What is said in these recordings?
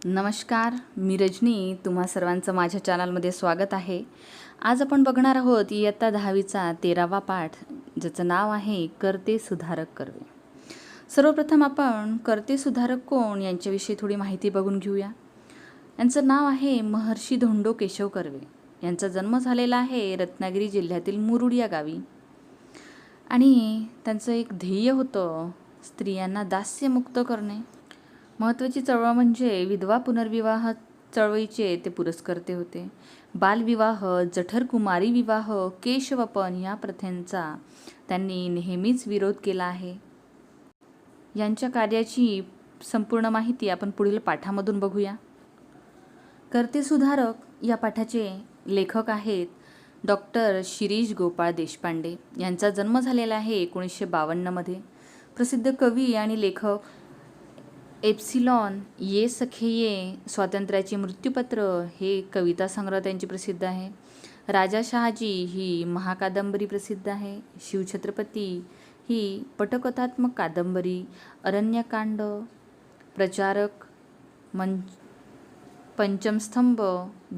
नमस्कार, मी रजनी. तुम्हा सर्वांचं माझ्या चॅनलमध्ये स्वागत आहे. आज आपण बघणार आहोत इयत्ता 10वीचा 13वा पाठ, ज्याचं नाव आहे करते सुधारक कर्वे. सर्वप्रथम आपण करते सुधारक कोण यांच्याविषयी थोडी माहिती बघून घेऊया. यांचं नाव आहे महर्षी धोंडो केशव कर्वे. यांचा जन्म झालेला आहे रत्नागिरी जिल्ह्यातील मुरुड या गावी. आणि त्यांचं एक ध्येय होतं स्त्रियांना दास्यमुक्त करणे. महत्त्वाची चळवळ म्हणजे विधवा पुनर्विवाह चळवळीचे ते पुरस्कर्ते होते. बालविवाह, जठर कुमारी विवाह, केशवपन या प्रथांचा त्यांनी नेहमीच विरोध केला आहे. यांच्या कार्याची संपूर्ण माहिती आपण पुढील पाठामधून बघूया. करते सुधारक या पाठाचे लेखक आहेत डॉक्टर शिरीष गोपाळ देशपांडे. यांचा जन्म झालेला आहे 1952मध्ये. प्रसिद्ध कवी आणि लेखक एप्सिलॉन ये सखे ये, स्वातंत्र्याचे मृत्यूपत्र हे कविता संग्रह त्यांची प्रसिद्ध आहे. राजा शहाजी ही महाकादंबरी प्रसिद्ध आहे. शिवछत्रपती ही पटकथात्मक कादंबरी, अरण्यकांड, प्रचारक, पंचमस्तंभ,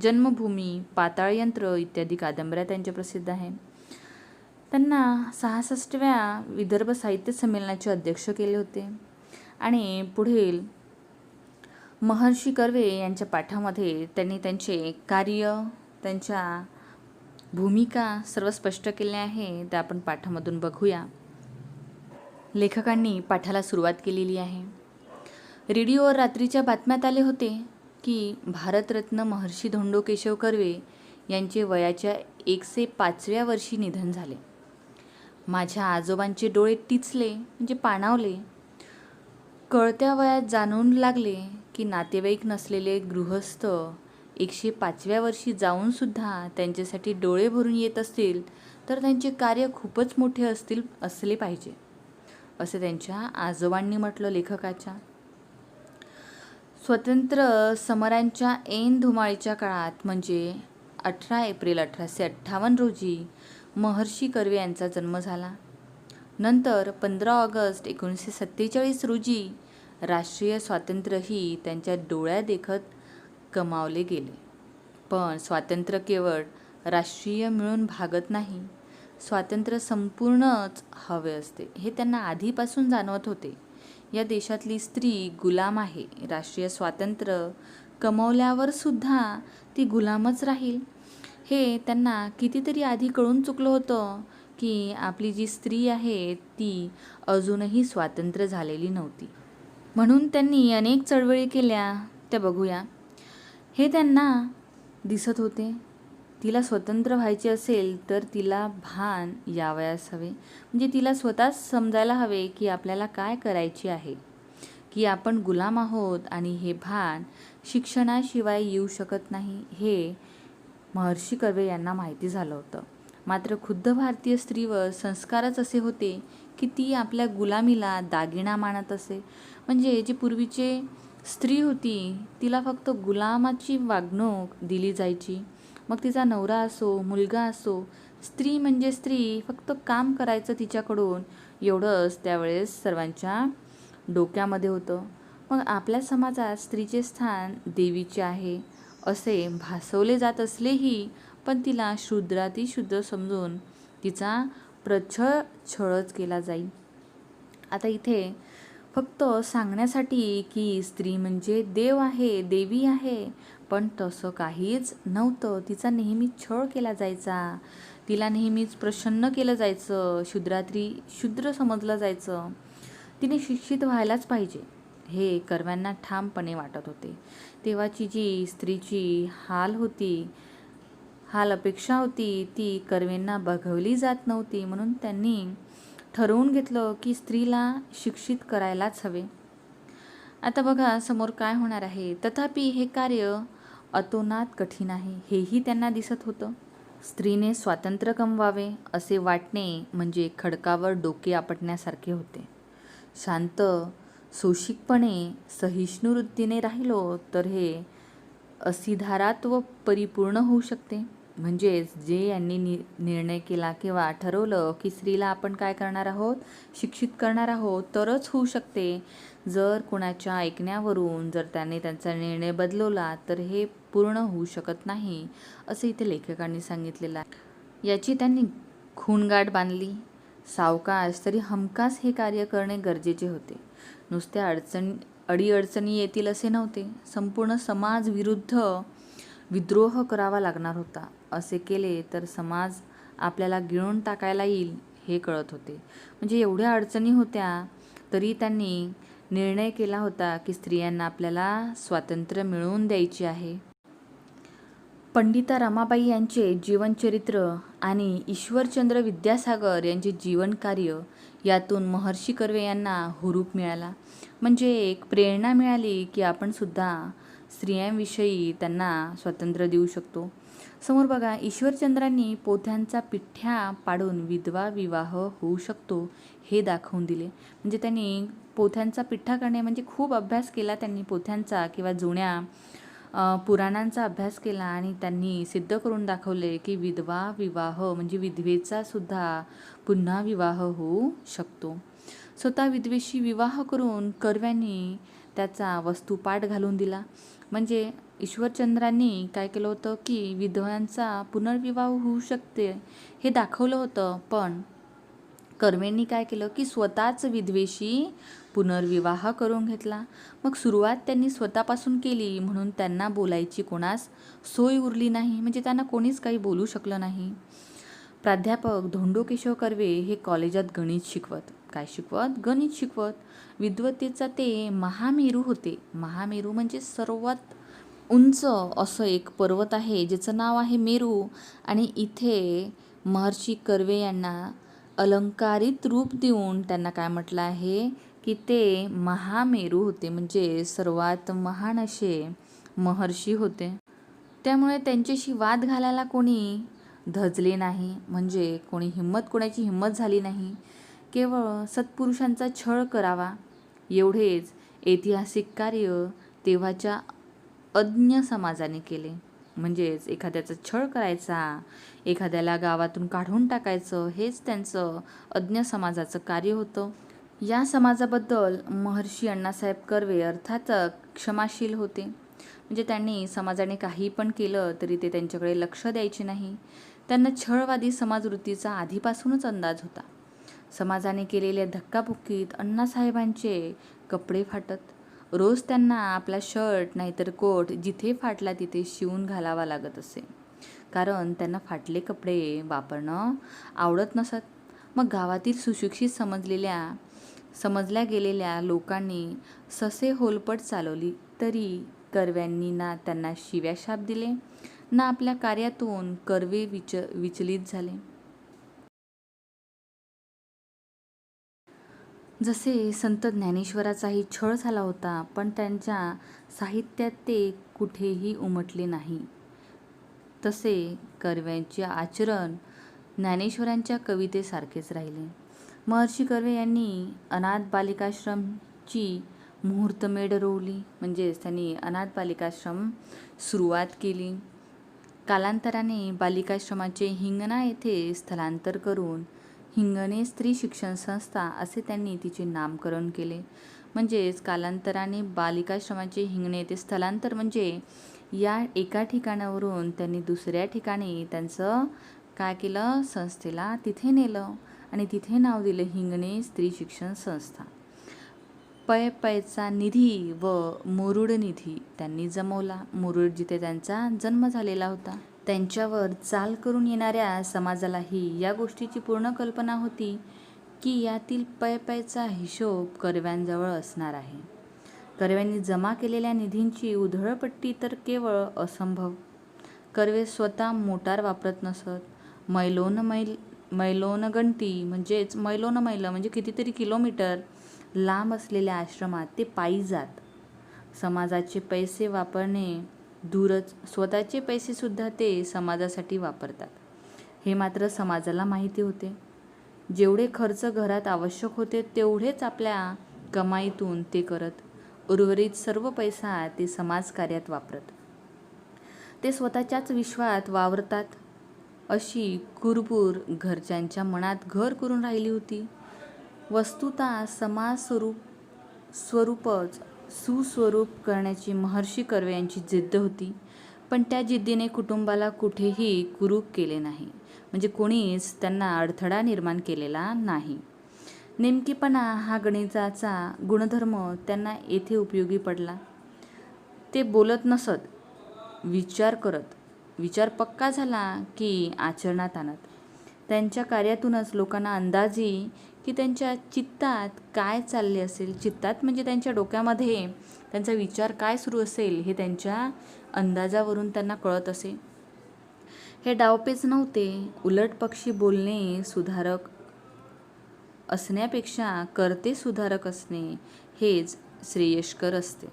जन्मभूमी, पाताळयंत्र इत्यादी कादंबऱ्या त्यांच्या प्रसिद्ध आहेत. त्यांना 66व्या विदर्भ साहित्य संमेलनाचे अध्यक्ष केले होते. आणि पुढील महर्षी कर्वे यांच्या पाठामध्ये त्यांनी त्यांचे कार्य, त्यांच्या भूमिका सर्व स्पष्ट केले आहे. ते आपण पाठामधून बघूया. लेखकांनी पाठाला सुरुवात केलेली आहे. रेडिओवर रात्रीच्या बातम्यात आले होते की भारतरत्न महर्षी धोंडो केशव कर्वे यांचे वयाच्या 105व्या वर्षी निधन झाले. माझ्या आजोबांचे डोळे टिचले म्हणजे पाणावले. कळत्या वयात जाणवून लागले की नातेवाईक नसलेले गृहस्थ 105व्या वर्षी जाऊनसुद्धा त्यांच्यासाठी डोळे भरून येत असतील तर त्यांचे कार्य खूपच मोठे असले पाहिजे, असे त्यांच्या आजोबांनी म्हटलं लेखकाच्या. स्वतंत्र समरांच्या ऐन धुमाळीच्या काळात म्हणजे 18 एप्रिल 1858 रोजी महर्षी कर्वे यांचा जन्म झाला. नंतर 15 ऑगस्ट 1947 रोजी राष्ट्रीय स्वातंत्र्यही त्यांच्या डोळ्यादेखत गमावले गेले. पण स्वातंत्र्य केवळ राष्ट्रीय मिळून भागत नाही, स्वातंत्र्य संपूर्णच हवे असते हे त्यांना आधीपासून जाणवत होते. या देशातली स्त्री गुलाम आहे. राष्ट्रीय स्वातंत्र्य कमावल्यावर सुद्धा ती गुलामच राहील हे त्यांना कितीतरी आधी कळून चुकलं होतं की आपली जी स्त्री आहे ती अजूनही स्वातंत्र्य झालेली नव्हती. म्हणून त्यांनी अनेक चळवळी केल्या, त्या बघूया. हे त्यांना दिसत होते तिला स्वतंत्र व्हायचे असेल तर तिला भान यावयास हवे, म्हणजे तिला स्वतःच समजायला हवे की आपल्याला काय करायचे आहे, की आपण गुलाम आहोत. आणि हे भान शिक्षणाशिवाय येऊ शकत नाही हे महर्षी कर्वे यांना माहिती झालं होतं. मात्र खुद्द भारतीय स्त्रीवर संस्कारच असे होते की ती आपल्या गुलामीला दागिना मानत असे. म्हणजे जी पूर्वीची स्त्री होती तिला फक्त गुलामाची वागणूक दिली जायची. मग तिचा नवरा असो, मुलगा असो, स्त्री म्हणजे स्त्री, फक्त काम करायचं तिच्याकडून, एवढंच त्यावेळेस सर्वांच्या डोक्यामध्ये होतं. मग आपल्या समाजात स्त्रीचे स्थान देवीचे आहे असे भासवले जात असलेही पण तिला शूद्रातिशूद्र समजून तिचा छळच केला जाईल. आता इथे फक्त सांगण्यासाठी की स्त्री म्हणजे देव आहे, देवी आहे, पण तसं काहीच नव्हतं. तिचा नेहमीच छळ केला जायचा, तिला नेहमीच प्रसन्न केलं जायचं, शूद्र समजलं जायचं. तिने शिक्षित व्हायलाच पाहिजे हे कर्व्यांना ठामपणे वाटत होते. तेव्हाची जी स्त्रीची हाल अपेक्षा होती ती कर्वेंना बघवली जात नव्हती. म्हणून त्यांनी ठरवून घेतलं की स्त्रीला शिक्षित करायलाच हवे. आता बघा समोर काय होणार आहे. तथापि हे कार्य अतोनात कठीण आहे हेही त्यांना दिसत होतं. स्त्रीने स्वातंत्र्य कमवावे असे वाटणे म्हणजे खडकावर डोके आपटण्यासारखे होते. शांत सोशिकपणे सहिष्णू वृत्तीने राहिलो तर हे असिधारात्व परिपूर्ण होऊ शकते. म्हणजेच जे यांनी निर्णय केला किंवा ठरवलं की स्त्रीला आपण काय करणार आहोत, शिक्षित करणार आहोत, तरच होऊ शकते. जर कुणाच्या ऐकण्यावरून जर त्याने त्यांचा निर्णय बदलवला तर हे पूर्ण होऊ शकत नाही, असं इथे लेखकांनी सांगितलेलं आहे. याची त्यांनी खूणगाठ बांधली. सावकाश तरी हमखास हे कार्य करणे गरजेचे होते. नुसत्या अडीअडचणी येतील असे नव्हते. संपूर्ण समाज विरुद्ध विद्रोह करावा लागणार होता. असे केले तर समाज आपल्याला गिळून टाकायला येईल हे कळत होते. म्हणजे एवढ्या अडचणी होत्या तरी त्यांनी निर्णय केला होता की स्त्रियांना आपल्याला स्वातंत्र्य मिळवून द्यायचे आहे. पंडिता रमाबाई यांचे जीवनचरित्र आणि ईश्वरचंद्र विद्यासागर यांचे जीवनकार्य यातून महर्षी कर्वे यांना हुरूप मिळाला. म्हणजे एक प्रेरणा मिळाली की आपण सुद्धा स्त्रियांविषयी त्यांना स्वातंत्र्य देऊ शकतो. समोर बघा, ईश्वरचंद्रांनी पोथ्यांचा पिठ्ठ्या पाडून विधवा विवाह होऊ शकतो हे दाखवून दिले. म्हणजे त्यांनी पोथ्यांचा पिठ्ठा करणे म्हणजे खूप अभ्यास केला त्यांनी पोथ्यांचा किंवा जुन्या पुराणांचा अभ्यास केला आणि त्यांनी सिद्ध करून दाखवले की विधवा विवाह म्हणजे विधवेचा सुद्धा पुन्हा विवाह होऊ शकतो. स्वतः विधवेशी विवाह करून कर्व्यांनी त्याचा वस्तुपाठ घालून दिला. म्हणजे ईश्वरचंद्रांनी काय केलं होतं की विधवांचा पुनर्विवाह होऊ शकते हे दाखवलं होतं, पण कर्वेंनी काय केलं की स्वतःच विधवेशी पुनर्विवाह करून घेतला. मग सुरुवात त्यांनी स्वतःपासून केली म्हणून त्यांना बोलायची कोणास सोय उरली नाही. म्हणजे त्यांना कोणीच काही बोलू शकलं नाही. प्राध्यापक धोंडो केशव कर्वे हे कॉलेजात गणित शिकवत. काय शिकवत? गणित शिकवत. विद्वत्तेचा ते महामेरू होते. महामेरू म्हणजे सर्वात उंच असं एक पर्वत आहे ज्याचं नाव आहे मेरू. आणि इथे महर्षी कर्वे यांना अलंकारित रूप देऊन त्यांना काय म्हटलं आहे की ते महामेरू होते. म्हणजे सर्वात महान असे महर्षी होते. त्यामुळे त्यांच्याशी वाद घालायला कोणी धजले नाही. म्हणजे कोणाची हिंमत झाली नाही. केवळ सत्पुरुषांचा छळ करावा एवढेच ऐतिहासिक कार्य तेव्हाच्या अज्ञ समाजाने केले. म्हणजेच एखाद्याचा छळ करायचा, एखाद्याला गावातून काढून टाकायचं, हेच त्यांचं अज्ञ समाजाचं कार्य होतं. या समाजाबद्दल महर्षी अण्णासाहेब कर्वे अर्थात क्षमाशील होते. म्हणजे त्यांनी समाजाने काही पण केलं तरी ते त्यांच्याकडे लक्ष द्यायचे नाही. त्यांना छळवादी समाजवृत्तीचा आधीपासूनच अंदाज होता. समाजाने केलेल्या धक्काबुक्कीत अण्णासाहेबांचे कपडे फाटत. रोज त्यांना आपला शर्ट नाहीतर कोट जिथे फाटला तिथे शिवून घालावा लागत असे, कारण त्यांना फाटले कपडे वापरणं आवडत नसत. मग गावातील सुशिक्षित समजल्या गेलेल्या लोकांनी ससे होलपट चालवली तरी कर्व्यांनी ना त्यांना शिव्याशाप दिले ना आपल्या कार्यातून कर्वे विचलित झाले. जसे संत ज्ञानेश्वराचाही छळ झाला होता, पण त्यांच्या साहित्यात ते कुठेही उमटले नाही, तसे कर्व्यांचे आचरण ज्ञानेश्वरांच्या कवितेसारखेच राहिले. महर्षी कर्वे यांनी अनाथ बालिकाश्रमची मुहूर्तमेढ रोवली. म्हणजेच त्यांनी अनाथ बालिकाश्रम सुरुवात केली. कालांतराने बालिकाश्रमाचे हिंगणा येथे स्थलांतर करून हिंगणे स्त्री शिक्षण संस्था असे त्यांनी तिचे नामकरण केले. म्हणजेच कालांतराने बालिकाश्रमाचे हिंगणे येथे स्थलांतर म्हणजे या एका ठिकाणावरून त्यांनी दुसऱ्या ठिकाणी त्यांचं काय केलं, संस्थेला तिथे नेलं आणि तिथे नाव दिलं हिंगणे स्त्री शिक्षण संस्था. पैचा निधी व मुरुड निधी त्यांनी जमवला. मुरुड जिथे त्यांचा जन्म झालेला होता. त्यांच्यावर चाल करून येणाऱ्या समाजालाही या गोष्टीची पूर्ण कल्पना होती की यातील पैचा हिशोब कर्व्यांजवळ असणार आहे. कर्व्यांनी जमा केलेल्या निधींची उधळपट्टी तर केवळ असंभव. कर्वे स्वतः मोटार वापरत नसत. मैलोनगंटी म्हणजेच मैल म्हणजे कितीतरी किलोमीटर लांब असलेल्या आश्रमात ते पायी जात. समाजाचे पैसे वापरणे दूरच, स्वतःचे पैसेसुद्धा ते समाजासाठी वापरतात हे मात्र समाजाला माहिती होते. जेवढे खर्च घरात आवश्यक होते तेवढेच आपल्या कमाईतून ते करत. उर्वरित सर्व पैसा ते समाजकार्यात वापरत. ते स्वतःच्याच विश्वात वावरतात. अशी कुरबुर घरच्यांच्या मनात घर करून राहिली होती. वस्तुतः समाज स्वरूपच सुस्वरूप करण्याची महर्षी कर्वे यांची जिद्द होती. पण त्या जिद्दीने कुटुंबाला कुठेही कुरूप केले नाही, म्हणजे कोणीच त्यांना अडथळा निर्माण केलेला नाही. नेमकेपणा हा गणिताचा गुणधर्म त्यांना येथे उपयोगी पडला. ते बोलत नसत, विचार करत. विचार पक्का झाला की आचरणात आणत. त्यांच्या कार्यातूनच लोकांना अंदाज येई की त्यांच्या चित्तात काय चालले असेल. चित्तात म्हणजे त्यांच्या डोक्यामध्ये त्यांचा विचार काय सुरू असेल हे त्यांच्या अंदाजावरून त्यांना कळत असे. हे डावपेच नव्हते. उलट पक्षी बोलणे सुधारक असण्यापेक्षा करते सुधारक असणे हेच श्रेयस्कर असते.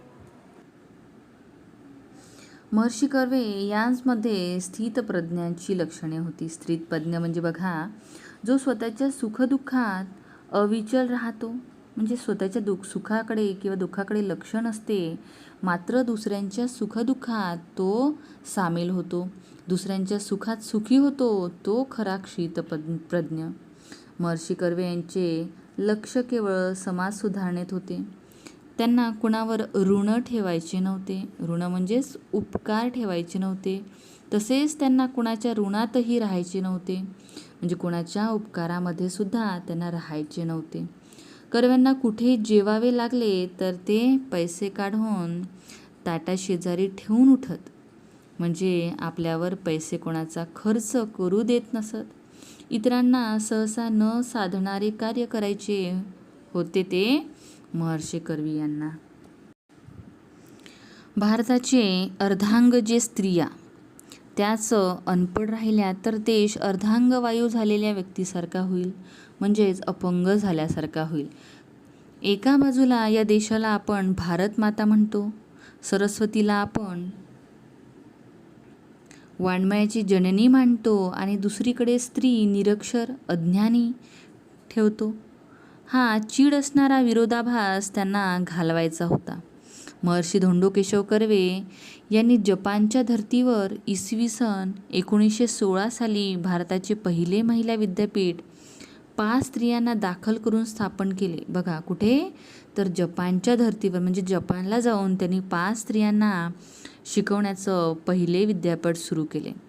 महर्षी कर्वे यांमध्ये स्थितप्रज्ञांची लक्षणे होती. स्थितप्रज्ञ म्हणजे बघा, जो स्वतःच्या सुखदुःखात अविचल राहतो, म्हणजे स्वतःच्या सुखाकडे किंवा दुःखाकडे लक्ष नसते, मात्र दुसऱ्यांच्या सुखदुःखात तो सामील होतो, दुसऱ्यांच्या सुखात सुखी होतो, तो खरा स्थितप्रज्ञ. महर्षी कर्वे यांचे लक्ष केवळ समाज सुधारणेत होते. त्यांना कुणावर ऋण ठेवायचे नव्हते. ऋण म्हणजेच उपकार ठेवायचे नव्हते. तसेच त्यांना कुणाच्या ऋणातही राहायचे नव्हते, म्हणजे कुणाच्या उपकारामध्ये सुद्धा त्यांना राहायचे नव्हते. कर्व्यांना कुठे जेवावे लागले तर ते पैसे काढून ताटाशेजारी ठेवून उठत, म्हणजे आपल्यावर पैसे कोणाचा खर्च करू देत नसत. इतरांना सहसा न साधणारे कार्य करायचे होते ते महर्षी कर्वे यांना. भारताचे अर्धांग जे स्त्रिया त्याच अनपड राहिल्या तर देश अर्धांगवायू झालेल्या व्यक्तीसारखा होईल, म्हणजेच अपंग झाल्यासारखा होईल. एका बाजूला या देशाला आपण भारत माता म्हणतो, सरस्वतीला आपण वाङ्मयाची जननी मानतो, आणि दुसरीकडे स्त्री निरक्षर अज्ञानी ठेवतो. हा चीड असणारा विरोधाभास त्यांना घालवायचा होता. महर्षी धोंडो केशव कर्वे यांनी जपानच्या धर्तीवर इसवी सन 1916 साली भारताचे पहिले महिला विद्यापीठ 5 स्त्रियांना दाखल करून स्थापन केले. बघा, कुठे तर जपानच्या धर्तीवर, म्हणजे जपानला जाऊन त्यांनी 5 स्त्रियांना शिकवण्याचं पहिले विद्यापीठ सुरू केले.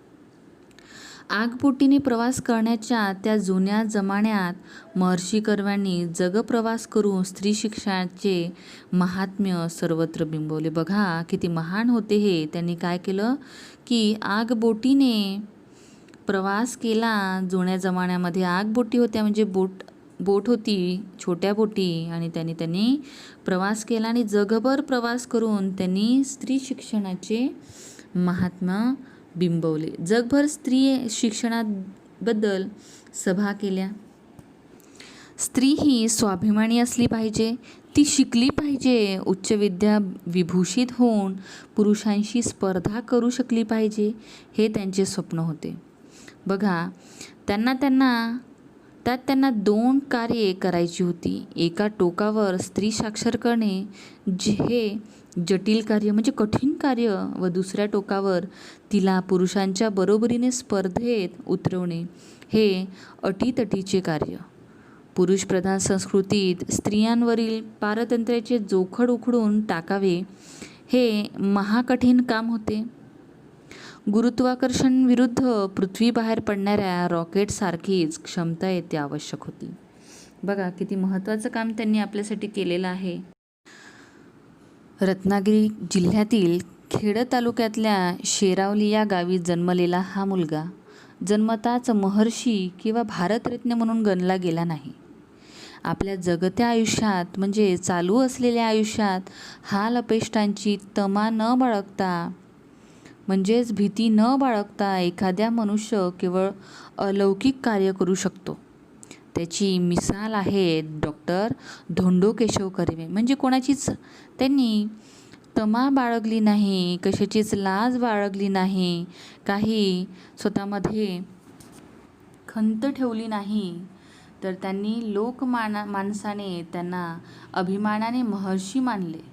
आगपोटीने प्रवास करण्याच्या त्या जुन्या जमान्यात महर्षी कर्व्यांनी जगप्रवास करून स्त्री शिक्षणाचे महात्म्य सर्वत्र बिंबवले. बघा किती महान होते हे. त्यांनी काय केलं की आगबोटीने प्रवास केला. जुन्या जमान्यामध्ये आगबोटी होत्या, म्हणजे बोट होती, छोट्या बोटी, आणि त्यांनी प्रवास केला आणि जगभर प्रवास करून त्यांनी स्त्री शिक्षणाचे महात्म्य बिंबवले. जगभर स्त्री शिक्षणाबद्दल सभा केल्या. स्त्री ही स्वाभिमानी असली पाहिजे, ती शिकली पाहिजे, उच्च विद्या विभूषित होऊन पुरुषांशी स्पर्धा करू शकली पाहिजे, हे त्यांचे स्वप्न होते. बघा, त्यांना 2 कार्ये करायची होती. एका टोकावर स्त्री साक्षर करणे हे जटिल कार्य, म्हणजे कठीण कार्य, व दुसऱ्या टोकावर तिला पुरुषांच्या बरोबरीने स्पर्धेत उतरवणे हे अटीतटीचे कार्य. पुरुषप्रधान संस्कृतीत स्त्रियांवरील पारतंत्र्याचे जोखड उखडून टाकावे हे महाकठीण काम होते. गुरुत्वाकर्षण विरुद्ध पृथ्वीबाहेर पडणाऱ्या रॉकेटसारखीच क्षमता येथे आवश्यक होती. बघा किती महत्त्वाचं काम त्यांनी आपल्यासाठी केलेलं आहे. रत्नागिरी जिल्ह्यातील खेड तालुक्यातल्या शेरावली या गावी जन्मलेला हा मुलगा जन्मताच महर्षी किंवा भारतरत्न म्हणून गणला गेला नाही. आपल्या जगत्या आयुष्यात, म्हणजे चालू असलेल्या आयुष्यात हाल अपेष्टांची तमा न बाळगता, म्हणजेच भीती न बाळगता एखाद्या मनुष्य केवळ अलौकिक कार्य करू शकतो. त्याची मिसाल आहे डॉक्टर धोंडो केशव कर्वे. म्हणजे कोणाचीच त्यांनी तमा बाळगली नाही, कशाचीच लाज बाळगली नाही, काही स्वतःमध्ये खंत ठेवली नाही, तर त्यांनी माणसाने त्यांना अभिमानाने महर्षी मानले.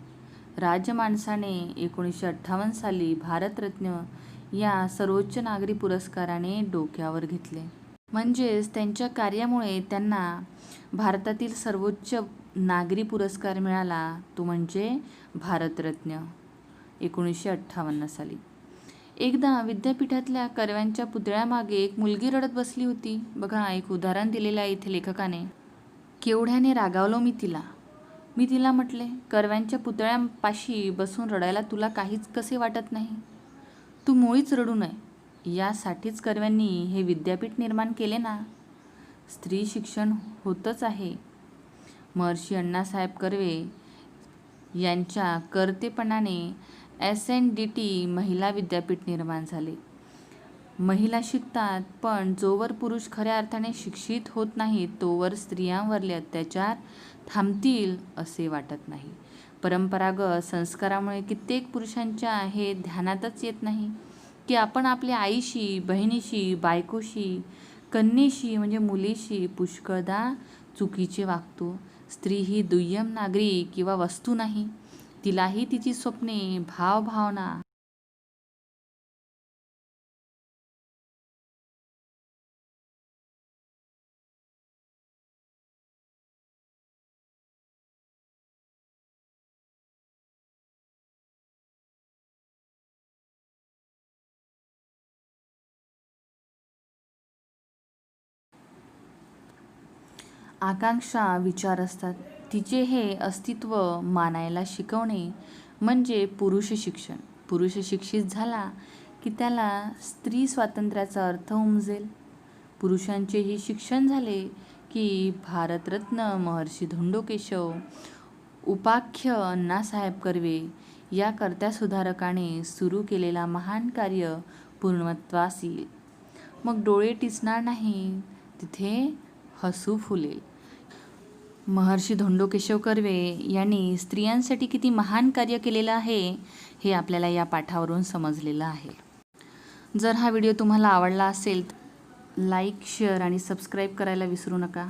राजमाणसाने 1958 साली भारतरत्न या सर्वोच्च नागरी पुरस्काराने डोक्यावर घेतले. म्हणजेच त्यांच्या कार्यामुळे त्यांना भारतातील सर्वोच्च नागरी पुरस्कार मिळाला, तो म्हणजे भारतरत्न 1958 साली. एकदा विद्यापीठातल्या कर्व्यांच्या पुतळ्यामागे एक मुलगी रडत बसली होती. बघा, एक उदाहरण दिलेलं आहे इथे लेखकाने. केवढ्याने रागावलो मी तिला म्हटले, कर्व्यांच्या पुतळ्यापाशी बसून रडायला तुला काहीच कसे वाटत नाही? तू मुळीच रडू नये. यासाठीच कर्व्यांनी हे विद्यापीठ निर्माण केले ना. स्त्री शिक्षण होतच आहे. महर्षी अण्णासाहेब कर्वे यांच्या कर्तेपणाने SNDT महिला विद्यापीठ निर्माण झाले. महिला शिकतात, पण जोवर पुरुष खऱ्या अर्थाने शिक्षित होत नाहीत तोवर स्त्रियांवरले अत्याचार थांबतील असे वाटत नाही. परंपरागत संस्कारामुळे कित्येक पुरुषांच्या हे ध्यानातच येत नाही की आपण आपल्या आईशी, बहिणीशी, बायकोशी, कन्येशी म्हणजे मुलीशी पुष्कळदा चुकीचे वागतो. स्त्री ही दुय्यम नागरी किंवा वस्तू नाही. तिलाही तिची स्वप्ने, भावभावना आकांक्षा, विचार असतात. तिचे हे अस्तित्व मानायला शिकवणे म्हणजे पुरुष शिक्षण. पुरुष शिक्षित झाला की त्याला स्त्री स्वातंत्र्याचा अर्थ उमजेल. पुरुषांचेही शिक्षण झाले की भारतरत्न महर्षी धोंडो केशव, उपाख्य अण्णासाहेब कर्वे या कर्त्यासुधारकाने सुरू केलेला महान कार्य पूर्णत्वास येईल. मग डोळे टिचणार नाही, तिथे हसू फुलेल. महर्षी धोंडो केशव कर्वे यांनी स्त्रियांसाठी किती महान कार्य केलेलं आहे हे आपल्याला या पाठावरून समजलेलं आहे. जर हा व्हिडिओ तुम्हाला आवडला असेल तर लाईक, शेअर आणि सबस्क्राईब करायला विसरू नका.